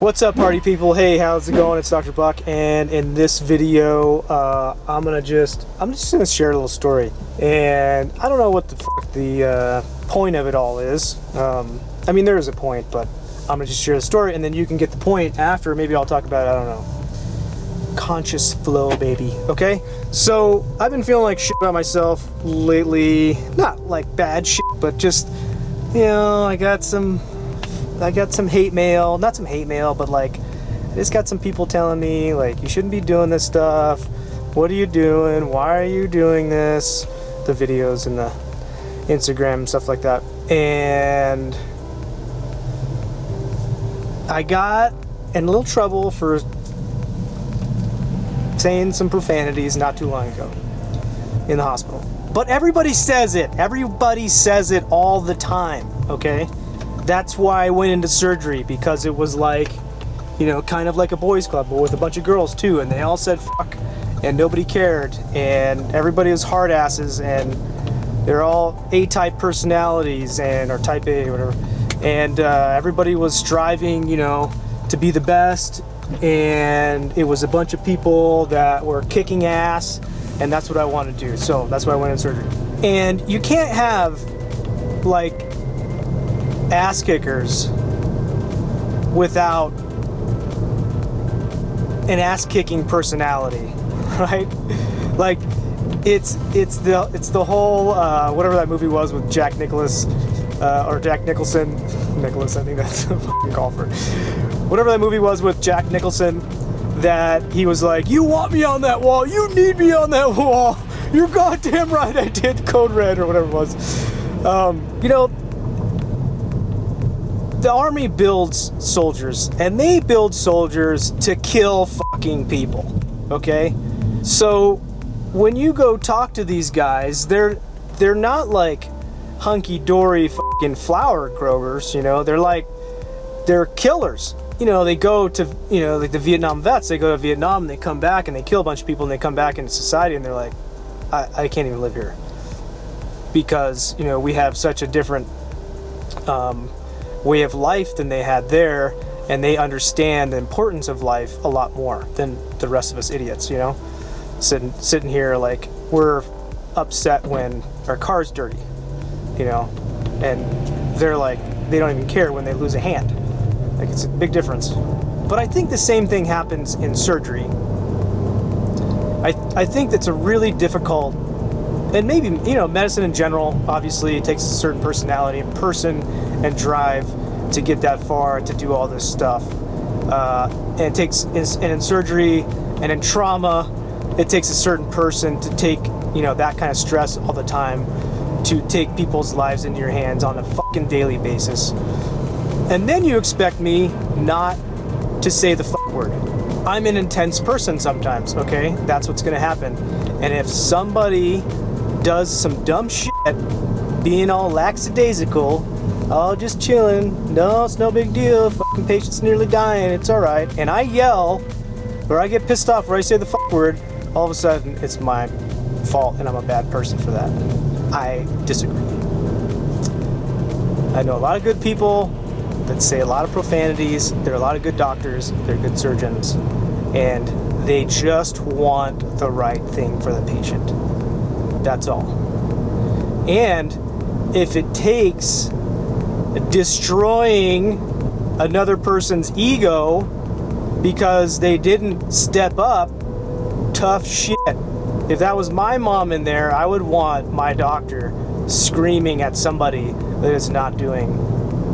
What's up, party people? Hey, how's it going? It's Dr. Buck, and in this video I'm just gonna share a little story, and I don't know what the fuck the point of it all is. I mean, there is a point, but I'm gonna just share the story, and then you can get the point after. Maybe I'll talk about, I don't know, conscious flow, baby. Okay, so I've been feeling like shit about myself lately. Not like bad shit, but just, you know, I got some hate mail, not some hate mail, but like, I just got some people telling me, like, you shouldn't be doing this stuff. What are you doing? Why are you doing this? The videos and the Instagram and stuff like that. And I got in a little trouble for saying some profanities not too long ago in the hospital. But everybody says it. Everybody says it all the time, okay? That's why I went into surgery, because it was like, you know, kind of like a boys club, but with a bunch of girls too, and they all said fuck, and nobody cared, and everybody was hard asses, and they're all A-type personalities, and or type A or whatever, and everybody was striving, you know, to be the best, and it was a bunch of people that were kicking ass, and that's what I wanted to do. So that's why I went in surgery. And you can't have like ass kickers without an ass kicking personality, right? Like it's the whole whatever that movie was with Jack Nicholson, I think that's a fucking call for whatever that movie was with Jack Nicholson, that he was like, you want me on that wall, you need me on that wall, you're goddamn right I did, Code Red or whatever it was. You know, the army builds soldiers, and they build soldiers to kill fucking people, okay? So when you go talk to these guys, they're not like hunky-dory fucking flower growers, you know? They're killers. You know, they go to, you know, like the Vietnam vets, they go to Vietnam and they come back and they kill a bunch of people and they come back into society and they're like, I can't even live here. Because, you know, we have such a different way of life than they had there, and they understand the importance of life a lot more than the rest of us idiots, you know, sitting here like we're upset when our car's dirty, you know, and they're like, they don't even care when they lose a hand. Like, it's a big difference. But I think the same thing happens in surgery. I think that's a really difficult, and maybe, you know, medicine in general, obviously it takes a certain personality and person and drive to get that far, to do all this stuff. And it takes, and in surgery and in trauma, it takes a certain person to take, you know, that kind of stress all the time, to take people's lives into your hands on a fucking daily basis. And then you expect me not to say the fuck word. I'm an intense person sometimes, okay? That's what's gonna happen. And if somebody does some dumb shit, being all lackadaisical, oh, just chilling, no, it's no big deal, fucking patient's nearly dying, it's alright, and I yell, or I get pissed off, or I say the fuck word, all of a sudden, it's my fault, and I'm a bad person for that. I disagree. I know a lot of good people that say a lot of profanities, there are a lot of good doctors, they're good surgeons, and they just want the right thing for the patient. That's all. And if it takes destroying another person's ego because they didn't step up, tough shit. If that was my mom in there, I would want my doctor screaming at somebody that is not doing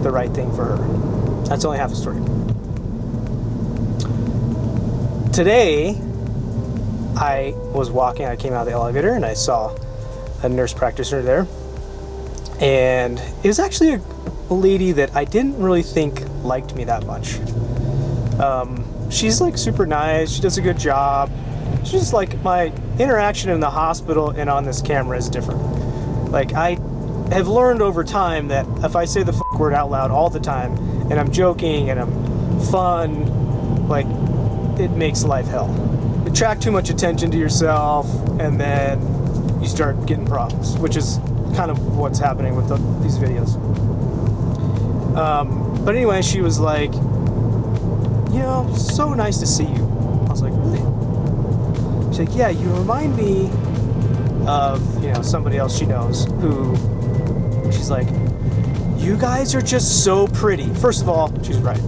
the right thing for her. That's only half the story. Today, I was walking, I came out of the elevator and I saw a nurse practitioner there. And it was actually a lady that I didn't really think liked me that much. She's like super nice, she does a good job. She's just like, my interaction in the hospital and on this camera is different. Like, I have learned over time that if I say the fuck word out loud all the time, and I'm joking and I'm fun, like, it makes life hell. You attract too much attention to yourself, and then you start getting problems, which is kind of what's happening with these videos. But anyway, she was like, so nice to see you. I was like, really? She's like, yeah, you remind me of, somebody else she knows who, she's like, you guys are just so pretty. First of all, she's right.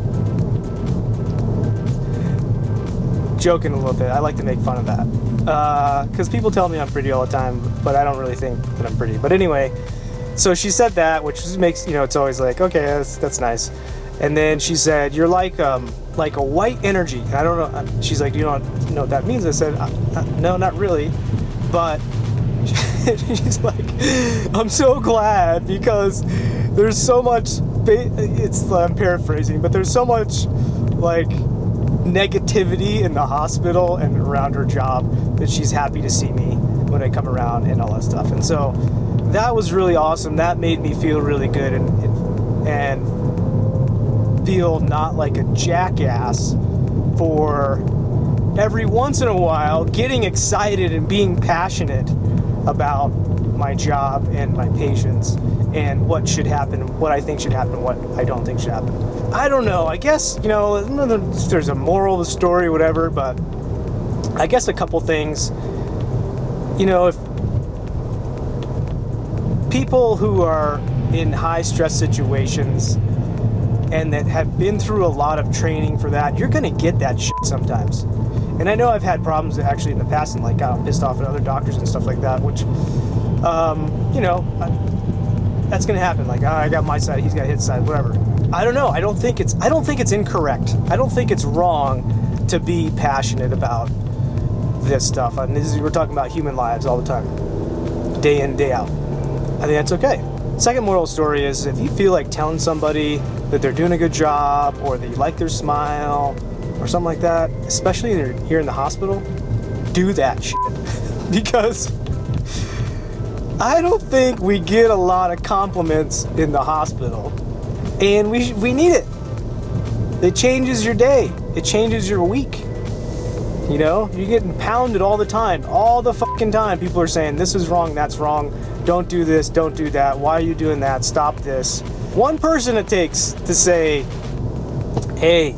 Joking a little bit. I like to make fun of that. Because people tell me I'm pretty all the time, but I don't really think that I'm pretty. But anyway, so she said that, which makes, it's always like, okay, that's nice. And then she said, you're like a white energy. And I don't know. She's like, do you know what that means? I said, no, not really. But she's like, I'm so glad because there's so much, I'm paraphrasing, but there's so much like negativity in the hospital and around her job that she's happy to see me when I come around and all that stuff. And so that was really awesome. That made me feel really good and feel not like a jackass for every once in a while getting excited and being passionate about my job and my patients and what should happen, what I think should happen, what I don't think should happen. I don't know. I guess, there's a moral of the story, whatever, but I guess a couple things. If people who are in high stress situations and that have been through a lot of training for that, you're going to get that shit sometimes. And I know I've had problems actually in the past and like got pissed off at other doctors and stuff like that, which, that's going to happen. Like, I got my side, he's got his side, whatever. I don't know. I don't think it's incorrect. I don't think it's wrong to be passionate about this stuff. And we're talking about human lives all the time, day in, day out. I think that's okay. Second moral story is if you feel like telling somebody that they're doing a good job or that you like their smile or something like that, especially if you're here in the hospital, do that shit. Because I don't think we get a lot of compliments in the hospital, and we need it. It changes your day. It changes your week. You're getting pounded all the time. All the fucking time. People are saying, this is wrong, that's wrong. Don't do this, don't do that. Why are you doing that? Stop this. One person it takes to say, hey,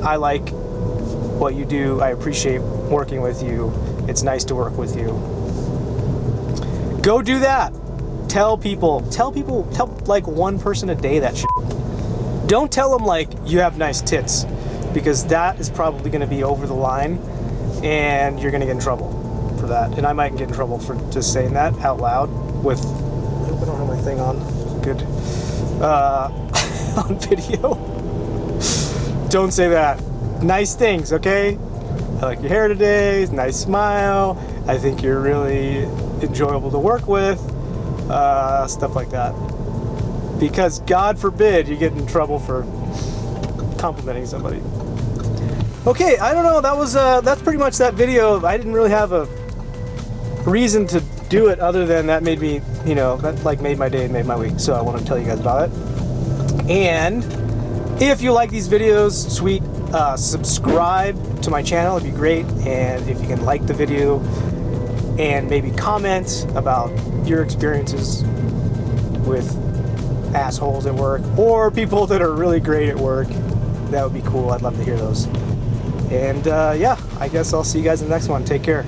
I like what you do. I appreciate working with you. It's nice to work with you. Go do that. Tell like one person a day that shit. Don't tell them like you have nice tits, because that is probably going to be over the line and you're going to get in trouble for that. And I might get in trouble for just saying that out loud with, I hope I don't have my thing on. Good. On video. Don't say that. Nice things, okay? I like your hair today. Nice smile. I think you're really enjoyable to work with. Stuff like that. Because God forbid you get in trouble for complimenting somebody. Okay, I don't know. That's pretty much that video. I didn't really have a reason to do it other than that made me, that like made my day and made my week. So I want to tell you guys about it. And if you like these videos, sweet, subscribe to my channel. It'd be great. And if you can like the video and maybe comment about your experiences with assholes at work or people that are really great at work, that would be cool. I'd love to hear those. And yeah, I guess I'll see you guys in the next one. Take care.